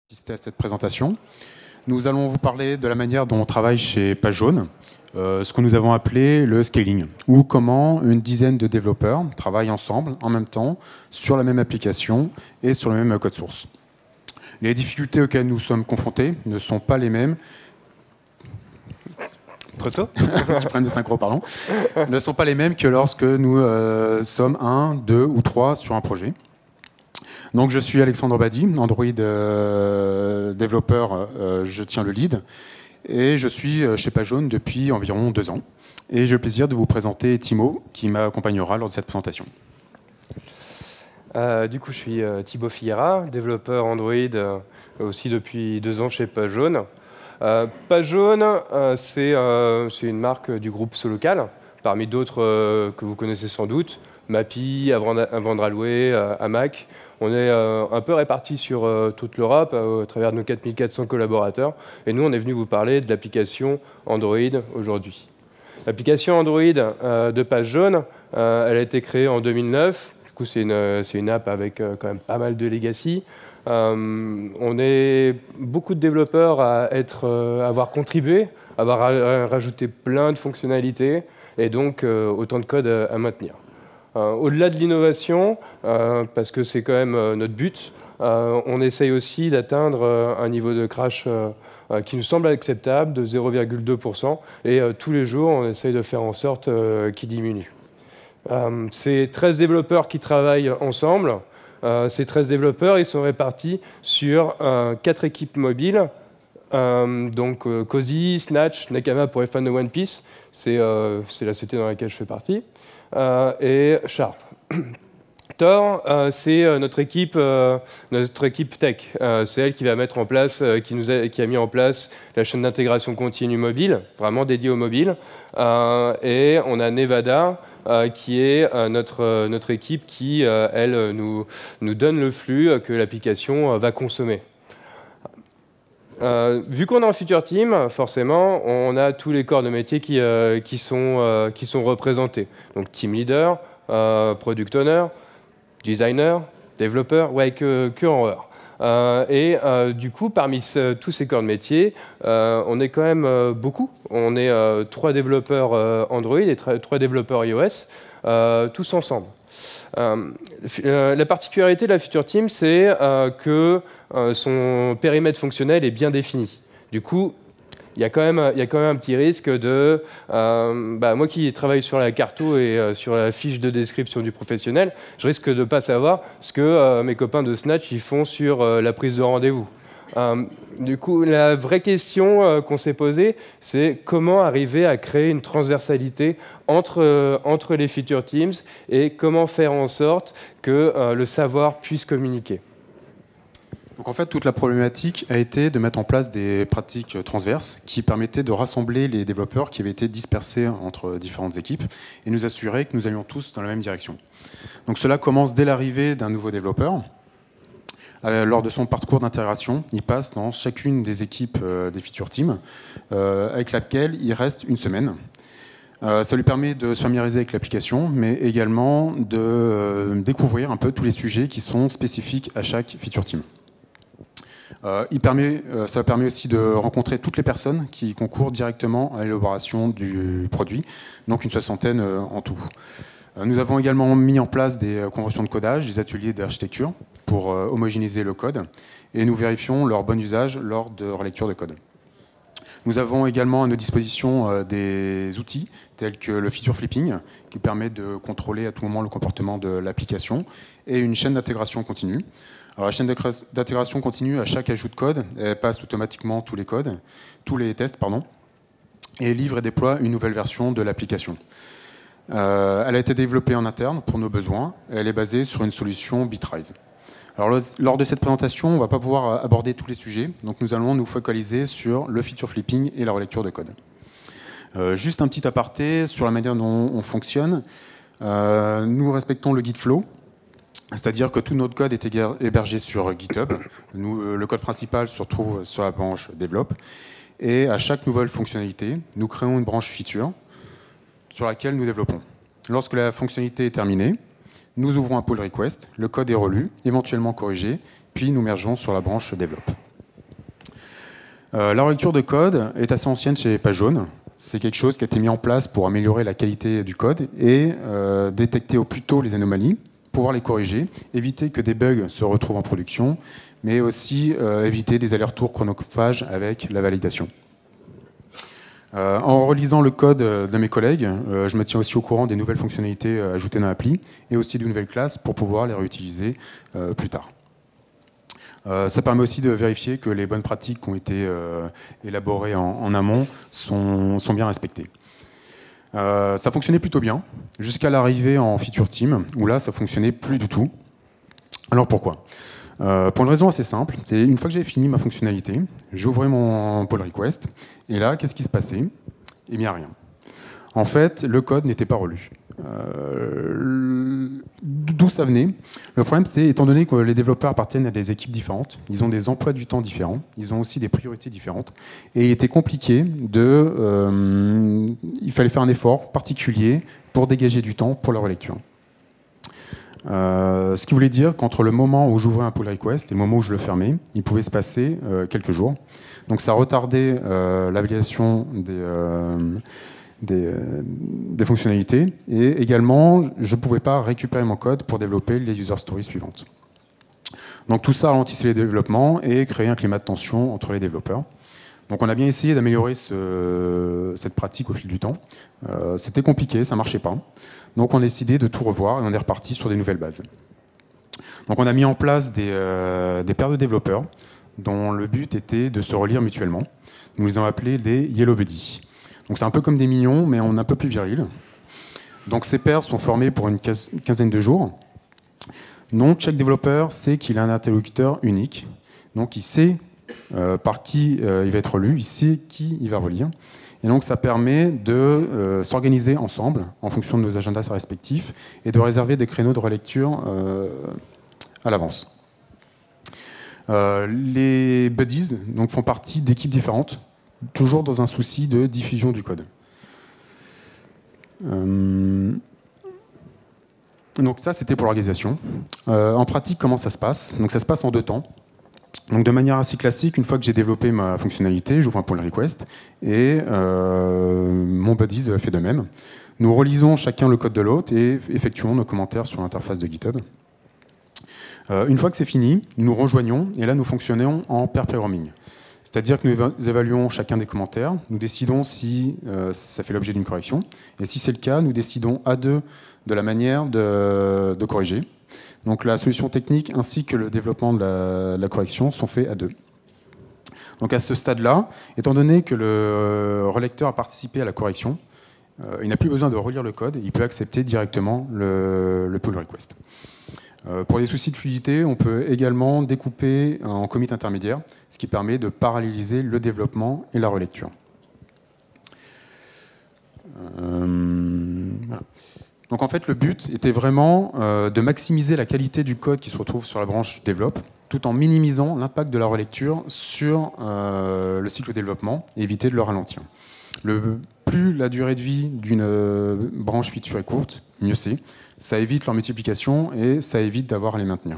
Assister à cette présentation. Nous allons vous parler de la manière dont on travaille chez Page Jaune, ce que nous avons appelé le scaling, ou comment une dizaine de développeurs travaillent ensemble, en même temps, sur la même application et sur le même code source. Les difficultés auxquelles nous sommes confrontés ne sont pas les mêmes. Trop tôt. Problème de synchro, pardon. Ne sont pas les mêmes que lorsque nous sommes un, deux ou trois sur un projet. Donc je suis Alexandre Badi, Android développeur, je tiens le lead. Et je suis chez Page Jaune depuis environ 2 ans. Et j'ai le plaisir de vous présenter Timo, qui m'accompagnera lors de cette présentation. Du coup, je suis Thibaut Figuera, développeur Android aussi depuis 2 ans chez Page Jaune. Page Jaune, c'est une marque du groupe Solocal, parmi d'autres que vous connaissez sans doute, Mappy, Avandralway, Hamac. On est un peu répartis sur toute l'Europe à travers de nos 4400 collaborateurs. Et nous, on est venu vous parler de l'application Android aujourd'hui. L'application Android de Page Jaune, elle a été créée en 2009. Du coup, c'est une app avec quand même pas mal de legacy. On est beaucoup de développeurs à avoir contribué, à avoir rajouté plein de fonctionnalités et donc autant de code à maintenir. Au-delà de l'innovation, parce que c'est quand même notre but, on essaye aussi d'atteindre un niveau de crash qui nous semble acceptable, de 0,2%, et tous les jours, on essaye de faire en sorte qu'il diminue. C'est 13 développeurs qui travaillent ensemble. Ces 13 développeurs, ils sont répartis sur 4 équipes mobiles, donc Cozy, Snatch, Nakama pour les fans de One Piece, c'est la société dans laquelle je fais partie, et Sharp. Thor, c'est notre équipe tech. C'est elle qui va mettre en place, qui a mis en place la chaîne d'intégration continue mobile, vraiment dédiée au mobile. Et on a Nevada, qui est notre équipe qui, elle, nous donne le flux que l'application va consommer. Vu qu'on est en Feature Team, forcément, on a tous les corps de métier qui sont représentés. Donc Team Leader, Product Owner, Designer, Développeur, ouais, que en heure. Du coup, parmi tous ces corps de métier, on est quand même beaucoup. On est 3 développeurs Android et 3 développeurs iOS, tous ensemble. La particularité de la Feature Team, c'est que son périmètre fonctionnel est bien défini. Du coup, il y a quand même un petit risque de... moi qui travaille sur la carto et sur la fiche de description du professionnel, je risque de ne pas savoir ce que mes copains de Snatch ils font sur la prise de rendez-vous. Du coup, la vraie question qu'on s'est posée, c'est comment arriver à créer une transversalité entre les feature teams et comment faire en sorte que le savoir puisse communiquer. Donc en fait, toute la problématique a été de mettre en place des pratiques transverses qui permettaient de rassembler les développeurs qui avaient été dispersés entre différentes équipes et nous assurer que nous allions tous dans la même direction. Donc cela commence dès l'arrivée d'un nouveau développeur. Lors de son parcours d'intégration, il passe dans chacune des équipes des feature teams avec laquelle il reste 1 semaine. Ça lui permet de se familiariser avec l'application, mais également de découvrir un peu tous les sujets qui sont spécifiques à chaque feature team. Ça permet aussi de rencontrer toutes les personnes qui concourent directement à l'élaboration du produit, donc une 60aine en tout. Nous avons également mis en place des conventions de codage, des ateliers d'architecture pour homogénéiser le code, et nous vérifions leur bon usage lors de relecture de code. Nous avons également à nos dispositions des outils tels que le feature flipping, qui permet de contrôler à tout moment le comportement de l'application, et une chaîne d'intégration continue. Alors, la chaîne d'intégration continue, à chaque ajout de code, elle passe automatiquement tous les tests, et livre et déploie une nouvelle version de l'application. Elle a été développée en interne pour nos besoins, et elle est basée sur une solution Bitrise. Alors, lors de cette présentation, on ne va pas pouvoir aborder tous les sujets, donc nous allons nous focaliser sur le feature flipping et la relecture de code. Juste un petit aparté sur la manière dont on fonctionne. Nous respectons le Git flow. C'est-à-dire que tout notre code est hébergé sur GitHub. Le code principal se retrouve sur la branche Develop. Et à chaque nouvelle fonctionnalité, nous créons une branche feature sur laquelle nous développons. Lorsque la fonctionnalité est terminée, nous ouvrons un pull request, le code est relu, éventuellement corrigé, puis nous mergeons sur la branche Develop. La relecture de code est assez ancienne chez PageJaune. C'est quelque chose qui a été mis en place pour améliorer la qualité du code et détecter au plus tôt les anomalies, pouvoir les corriger, éviter que des bugs se retrouvent en production, mais aussi éviter des allers-retours chronophages avec la validation. En relisant le code de mes collègues, je me tiens aussi au courant des nouvelles fonctionnalités ajoutées dans l'appli et aussi de nouvelles classes pour pouvoir les réutiliser plus tard. Ça permet aussi de vérifier que les bonnes pratiques qui ont été élaborées en amont sont bien respectées. Ça fonctionnait plutôt bien, jusqu'à l'arrivée en Feature Team, où là, ça fonctionnait plus du tout. Alors pourquoi ? Pour une raison assez simple, c'est une fois que j'avais fini ma fonctionnalité, j'ouvrais mon pull request, et là, qu'est-ce qui se passait ? Eh bien, rien. En fait, le code n'était pas relu. D'où ça venait ? Le problème, c'est, étant donné que les développeurs appartiennent à des équipes différentes, ils ont des emplois du temps différents, ils ont aussi des priorités différentes, et il était compliqué il fallait faire un effort particulier pour dégager du temps pour la relecture. Ce qui voulait dire qu'entre le moment où j'ouvrais un pull request et le moment où je le fermais, il pouvait se passer quelques jours. Donc ça retardait la validation des fonctionnalités, et également je ne pouvais pas récupérer mon code pour développer les user stories suivantes. Donc tout ça ralentissait les développements et créait un climat de tension entre les développeurs. Donc on a bien essayé d'améliorer cette pratique au fil du temps. C'était compliqué, ça ne marchait pas. Donc on a décidé de tout revoir et on est reparti sur des nouvelles bases. Donc on a mis en place des paires de développeurs dont le but était de se relire mutuellement. Nous les avons appelés les Yellow Buddies. Donc c'est un peu comme des mignons, mais un peu plus viril. Donc ces paires sont formées pour une quinzaine de jours. Donc chaque développeur sait qu'il a un interlocuteur unique. Donc il sait par qui il va être lu, il sait qui il va relire. Et donc ça permet de s'organiser ensemble en fonction de nos agendas respectifs et de réserver des créneaux de relecture à l'avance. Les buddies donc, font partie d'équipes différentes, toujours dans un souci de diffusion du code. Donc ça, c'était pour l'organisation. En pratique, comment ça se passe ? Donc ça se passe en 2 temps. Donc de manière assez classique, une fois que j'ai développé ma fonctionnalité, j'ouvre un pull request et mon buddies fait de même. Nous relisons chacun le code de l'autre et effectuons nos commentaires sur l'interface de GitHub. Une fois que c'est fini, nous rejoignons et là nous fonctionnons en pair programming. C'est-à-dire que nous évaluons chacun des commentaires, nous décidons si ça fait l'objet d'une correction, et si c'est le cas, nous décidons à deux de la manière de corriger. Donc la solution technique ainsi que le développement de la correction sont faits à deux. Donc à ce stade-là, étant donné que le relecteur a participé à la correction, il n'a plus besoin de relire le code, il peut accepter directement le pull request. Pour des soucis de fluidité, on peut également découper en commit intermédiaire, ce qui permet de paralléliser le développement et la relecture. Voilà. Donc en fait, le but était vraiment de maximiser la qualité du code qui se retrouve sur la branche développe, tout en minimisant l'impact de la relecture sur le cycle de développement et éviter de le ralentir. Plus la durée de vie d'une branche feature est courte, mieux c'est. Ça évite leur multiplication et ça évite d'avoir à les maintenir.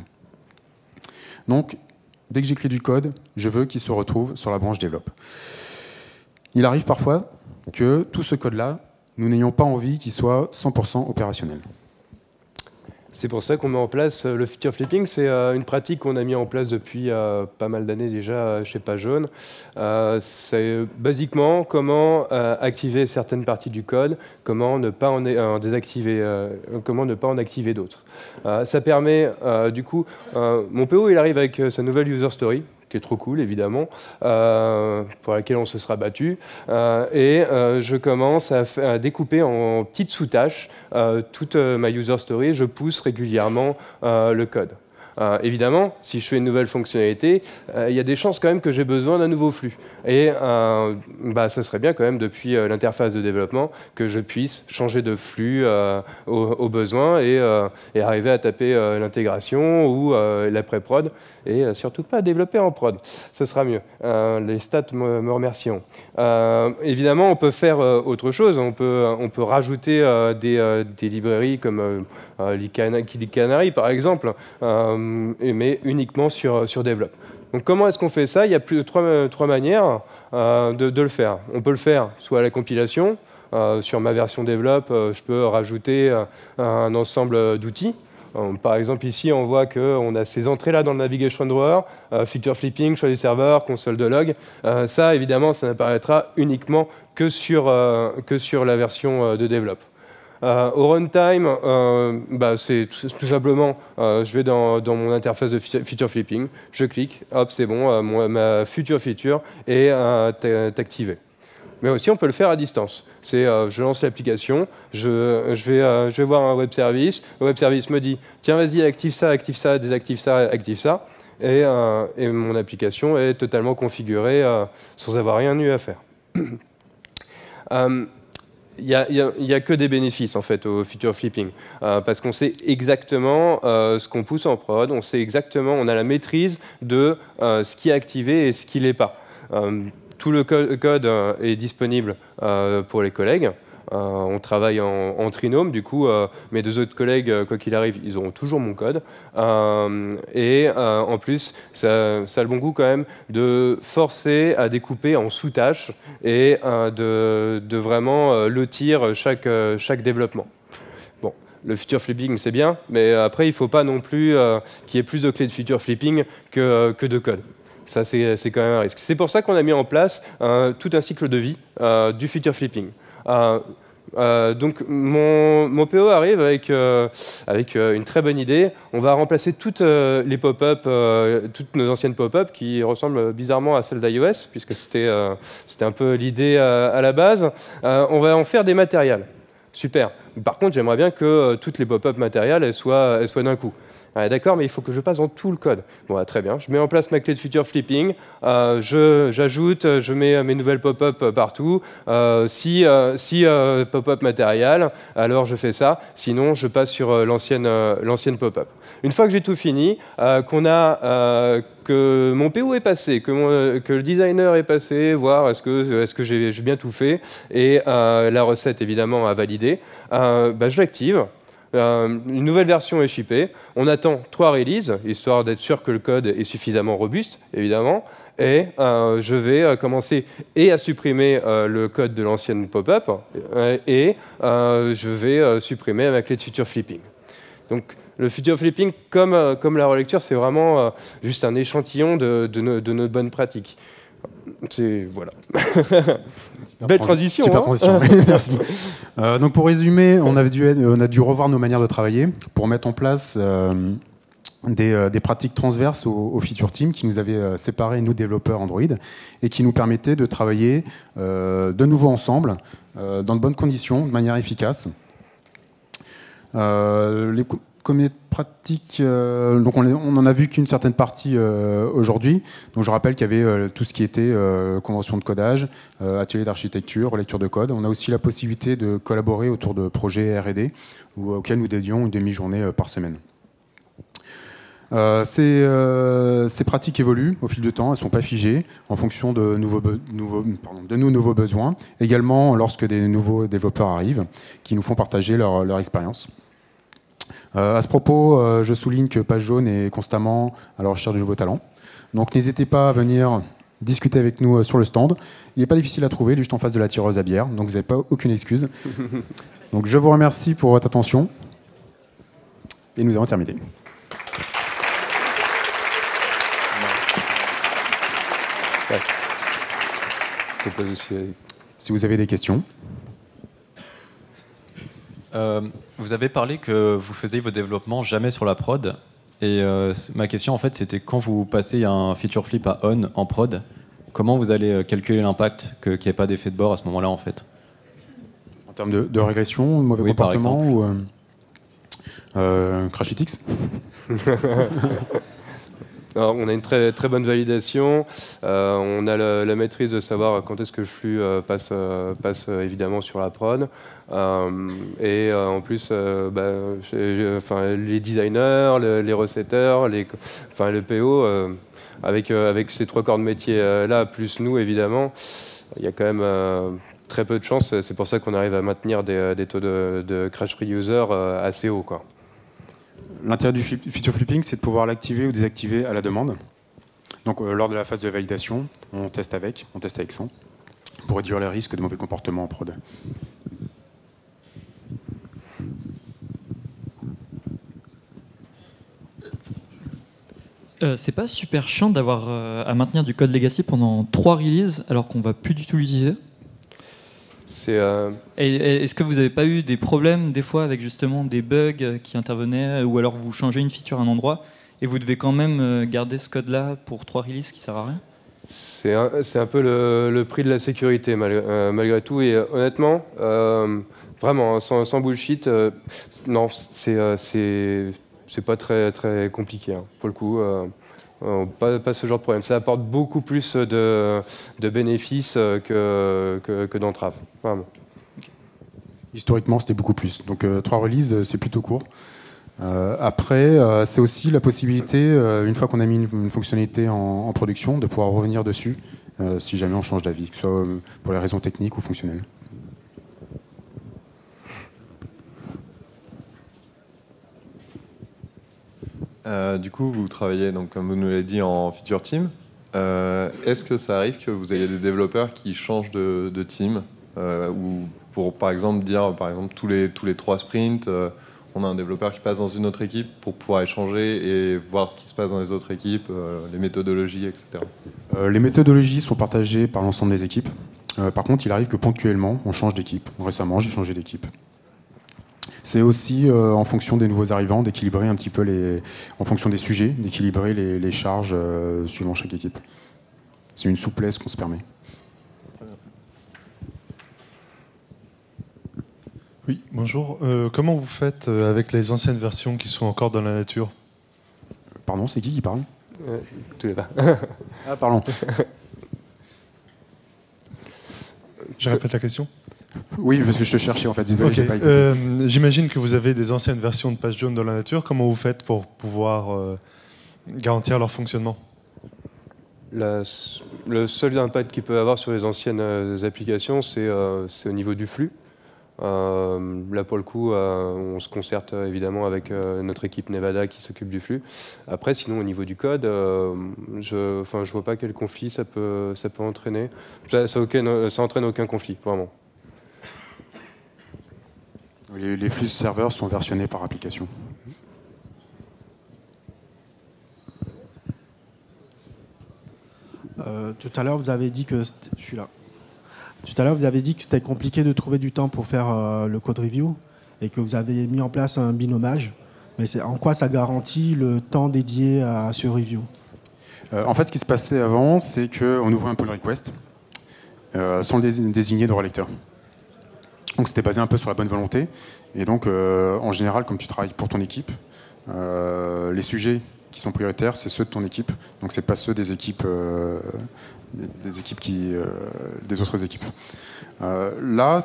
Donc, dès que j'écris du code, je veux qu'il se retrouve sur la branche développe. Il arrive parfois que tout ce code-là, nous n'ayons pas envie qu'il soit 100% opérationnel. C'est pour ça qu'on met en place le feature flipping. C'est une pratique qu'on a mis en place depuis pas mal d'années déjà chez PageJaune. C'est basiquement comment activer certaines parties du code, comment ne pas en désactiver, comment ne pas en activer d'autres. Ça permet du coup, mon PO il arrive avec sa nouvelle user story, qui est trop cool, évidemment, pour laquelle on se sera battu. Et je commence à découper en petites sous-tâches toute ma user story. Je pousse régulièrement le code. Évidemment, si je fais une nouvelle fonctionnalité, il y a des chances quand même que j'ai besoin d'un nouveau flux. Et ça serait bien quand même, depuis l'interface de développement, que je puisse changer de flux au besoin et arriver à taper l'intégration ou la pré-prod et surtout pas développer en prod. Ce sera mieux. Les stats me remercieront. Évidemment, on peut faire autre chose. On peut rajouter des librairies comme Canary, par exemple, mais uniquement sur Develop. Donc comment est-ce qu'on fait ça? Il y a trois manières de le faire. On peut le faire soit à la compilation. Sur ma version Develop, je peux rajouter un ensemble d'outils. Par exemple, ici, on voit qu'on a ces entrées-là dans le Navigation Drawer, Feature Flipping, choix des serveurs, console de log. Ça, évidemment, ça n'apparaîtra uniquement que sur la version de Develop. Au runtime, c'est tout simplement, je vais dans mon interface de Feature Flipping, je clique, hop, c'est bon, ma future feature est activée. Mais aussi, on peut le faire à distance. Je lance l'application, je vais voir un web service. Le web service me dit, tiens, vas-y, active ça, désactive ça, active ça. Et mon application est totalement configurée sans avoir rien eu à faire. Il n'y a que des bénéfices en fait au feature flipping parce qu'on sait exactement ce qu'on pousse en prod, on sait exactement, on a la maîtrise de ce qui est activé et ce qui ne l'est pas. Tout le code est disponible pour les collègues. On travaille en trinôme, du coup, mes deux autres collègues, quoi qu'il arrive, ils auront toujours mon code. En plus, ça a le bon goût quand même de forcer à découper en sous-tâches et de vraiment lotir chaque développement. Bon, le feature flipping, c'est bien, mais après, il ne faut pas non plus qu'il y ait plus de clés de feature flipping que de code. Ça, c'est quand même un risque. C'est pour ça qu'on a mis en place tout un cycle de vie du feature flipping. Donc mon PO arrive avec une très bonne idée. On va remplacer toutes les pop-up, toutes nos anciennes pop-up qui ressemblent bizarrement à celles d'iOS, puisque c'était un peu l'idée à la base. On va en faire des matériels. Super. Par contre, j'aimerais bien que toutes les pop-up matérielles elles soient d'un coup. D'accord, mais il faut que je passe dans tout le code. Bon, très bien. Je mets en place ma clé de feature flipping. J'ajoute, je mets mes nouvelles pop-up partout. Si pop-up matériel, alors je fais ça. Sinon, je passe sur l'ancienne pop-up. Une fois que j'ai tout fini, que mon PO est passé, que le designer est passé, voir est-ce que j'ai bien tout fait, et la recette évidemment à valider, je l'active. Une nouvelle version est shippée. On attend 3 releases, histoire d'être sûr que le code est suffisamment robuste, évidemment. Et je vais commencer à supprimer le code de l'ancienne pop-up et je vais supprimer ma clé de feature flipping. Donc, le feature flipping, comme la relecture, c'est vraiment juste un échantillon de nos bonnes pratiques. Voilà. Belle transition. Super transition, merci. Donc pour résumer, on a dû revoir nos manières de travailler pour mettre en place des pratiques transverses au feature team qui nous avaient séparés, nous développeurs Android, et qui nous permettaient de travailler de nouveau ensemble, dans de bonnes conditions, de manière efficace. Comme les pratiques, donc on en a vu qu'une certaine partie aujourd'hui. Donc je rappelle qu'il y avait tout ce qui était convention de codage, atelier d'architecture, lecture de code. On a aussi la possibilité de collaborer autour de projets R&D auxquels nous dédions une demi-journée par semaine. Ces pratiques évoluent au fil du temps, elles ne sont pas figées en fonction de nos nouveaux besoins. Également lorsque des nouveaux développeurs arrivent qui nous font partager leur expérience. À ce propos, je souligne que Page Jaune est constamment à la recherche de nouveaux talents. Donc n'hésitez pas à venir discuter avec nous sur le stand. Il n'est pas difficile à trouver, il est juste en face de la tireuse à bière, donc vous n'avez pas aucune excuse. Donc je vous remercie pour votre attention. Et nous avons terminé. Si vous avez des questions. Vous avez parlé que vous faisiez vos développements jamais sur la prod. Et ma question, en fait, c'était quand vous passez un feature flip à on en prod, comment vous allez calculer l'impact qu'il n'y ait pas d'effet de bord à ce moment-là, en fait? En termes de régression, de mauvais comportement ou Crashlytics? Alors, on a une très, très bonne validation, on a la maîtrise de savoir quand est-ce que le flux passe évidemment sur la prod. En plus, les designers, les recetteurs, le PO, avec ces 3 corps de métier là, plus nous évidemment, il y a quand même très peu de chance. C'est pour ça qu'on arrive à maintenir des taux de crash free user assez hauts, quoi. L'intérêt du feature flipping, c'est de pouvoir l'activer ou désactiver à la demande. Donc, lors de la phase de validation, on teste avec sans, pour réduire les risques de mauvais comportements en prod. C'est pas super chiant d'avoir à maintenir du code legacy pendant 3 releases alors qu'on va plus du tout l'utiliser? Et est-ce que vous n'avez pas eu des problèmes des fois avec justement des bugs qui intervenaient, ou alors vous changez une feature à un endroit et vous devez quand même garder ce code-là pour 3 releases qui sert à rien? C'est un peu le prix de la sécurité malgré tout, et honnêtement, vraiment, sans bullshit, non, c'est pas très, très compliqué, hein, pour le coup. Pas ce genre de problème. Ça apporte beaucoup plus de bénéfices que d'entraves. Vraiment. Historiquement, c'était beaucoup plus. Donc 3 releases, c'est plutôt court. Après, c'est aussi la possibilité, une fois qu'on a mis une fonctionnalité en production, de pouvoir revenir dessus si jamais on change d'avis, que ce soit pour les raisons techniques ou fonctionnelles. Du coup, vous travaillez, donc, comme vous nous l'avez dit, en feature team. Est-ce que ça arrive que vous ayez des développeurs qui changent de team, ou pour, par exemple, dire, tous les 3 sprints, on a un développeur qui passe dans une autre équipe pour pouvoir échanger et voir ce qui se passe dans les autres équipes, les méthodologies, etc. Les méthodologies sont partagées par l'ensemble des équipes. Par contre, il arrive que ponctuellement, on change d'équipe. Récemment, j'ai changé d'équipe. C'est aussi en fonction des nouveaux arrivants, d'équilibrer un petit peu en fonction des sujets, d'équilibrer les charges suivant chaque équipe. C'est une souplesse qu'on se permet. Oui, bonjour. Comment vous faites avec les anciennes versions qui sont encore dans la nature? Pardon, c'est qui parle? Tous les pas. Ah, pardon. Je répète la question. Oui, parce que je te cherchais en fait. Désolé, Okay. j'ai pas J'imagine que vous avez des anciennes versions de Page Jaune dans la nature. Comment vous faites pour pouvoir garantir leur fonctionnement? Le seul impact qu'il peut avoir sur les anciennes applications, c'est au niveau du flux. Là, pour le coup, on se concerte évidemment avec notre équipe Nevada qui s'occupe du flux. Après, sinon, au niveau du code, je vois pas quel conflit ça peut entraîner. Ça entraîne aucun conflit, vraiment. Les flux serveurs sont versionnés par application. Tout à l'heure, vous avez dit que je suis là. Tout à l'heure, vous avez dit que c'était compliqué de trouver du temps pour faire le code review et que vous avez mis en place un binomage. Mais en quoi ça garantit le temps dédié à ce review? En fait, ce qui se passait avant, c'est qu'on ouvrait un pull request sans le désigner de relecteur. Donc c'était basé un peu sur la bonne volonté. Et donc, en général, comme tu travailles pour ton équipe, les sujets qui sont prioritaires, c'est ceux de ton équipe. Donc c'est pas ceux des équipes, des autres équipes. Là,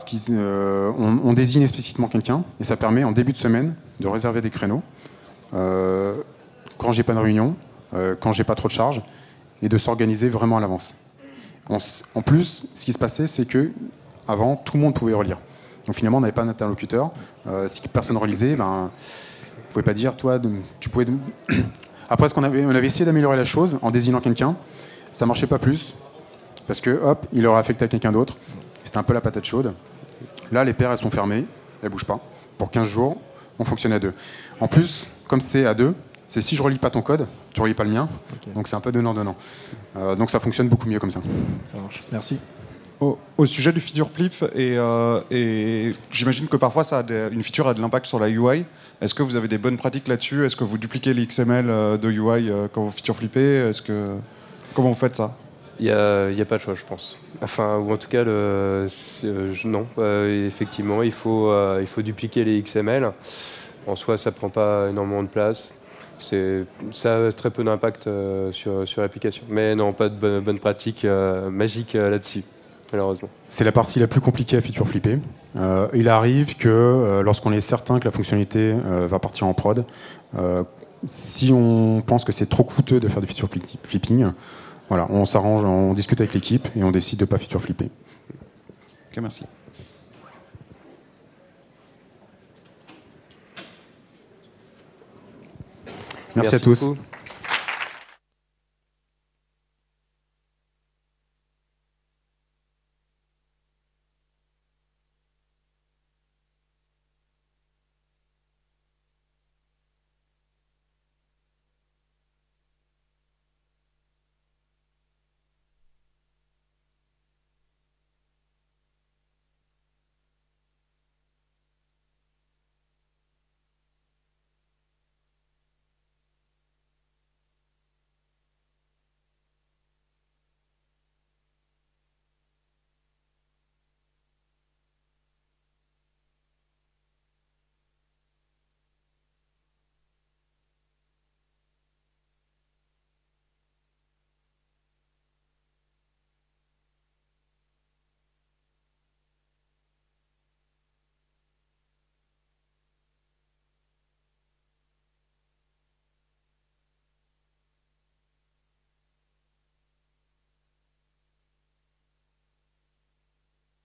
on désigne explicitement quelqu'un et ça permet en début de semaine de réserver des créneaux quand j'ai pas de réunion, quand j'ai pas trop de charges, et de s'organiser vraiment à l'avance. En plus, ce qui se passait, c'est que avant, tout le monde pouvait relire. Donc finalement, on n'avait pas d'interlocuteur. Si personne relisait, on pouvait pas dire, toi, tu pouvais. Après, on avait essayé d'améliorer la chose en désignant quelqu'un. Ça marchait pas plus parce que hop, il aurait affecté à quelqu'un d'autre. C'était un peu la patate chaude. Là, les paires, elles sont fermées, elles bougent pas. Pour 15 jours, on fonctionne à 2. En plus, comme c'est à 2, c'est si je relis pas ton code, tu relis pas le mien. Okay. Donc c'est un peu donnant-donnant. Donc ça fonctionne beaucoup mieux comme ça. Ça marche. Merci. Au sujet du feature flip, et j'imagine que parfois une feature a de l'impact sur la UI. Est-ce que vous avez des bonnes pratiques là-dessus? Est-ce que vous dupliquez les XML de UI quand vous feature flippez? Comment vous faites ça? Il n'y a pas de choix, je pense. Enfin, ou en tout cas, non. Effectivement, il faut dupliquer les XML. En soi, ça ne prend pas énormément de place. Ça a très peu d'impact sur l'application. Mais non, pas de bonne pratique magique là-dessus, malheureusement. C'est la partie la plus compliquée à feature flipper. Il arrive que lorsqu'on est certain que la fonctionnalité va partir en prod, si on pense que c'est trop coûteux de faire du feature flipping, voilà, on s'arrange, on discute avec l'équipe et on décide de ne pas feature flipper. Ok, merci. Merci à tous. beaucoup.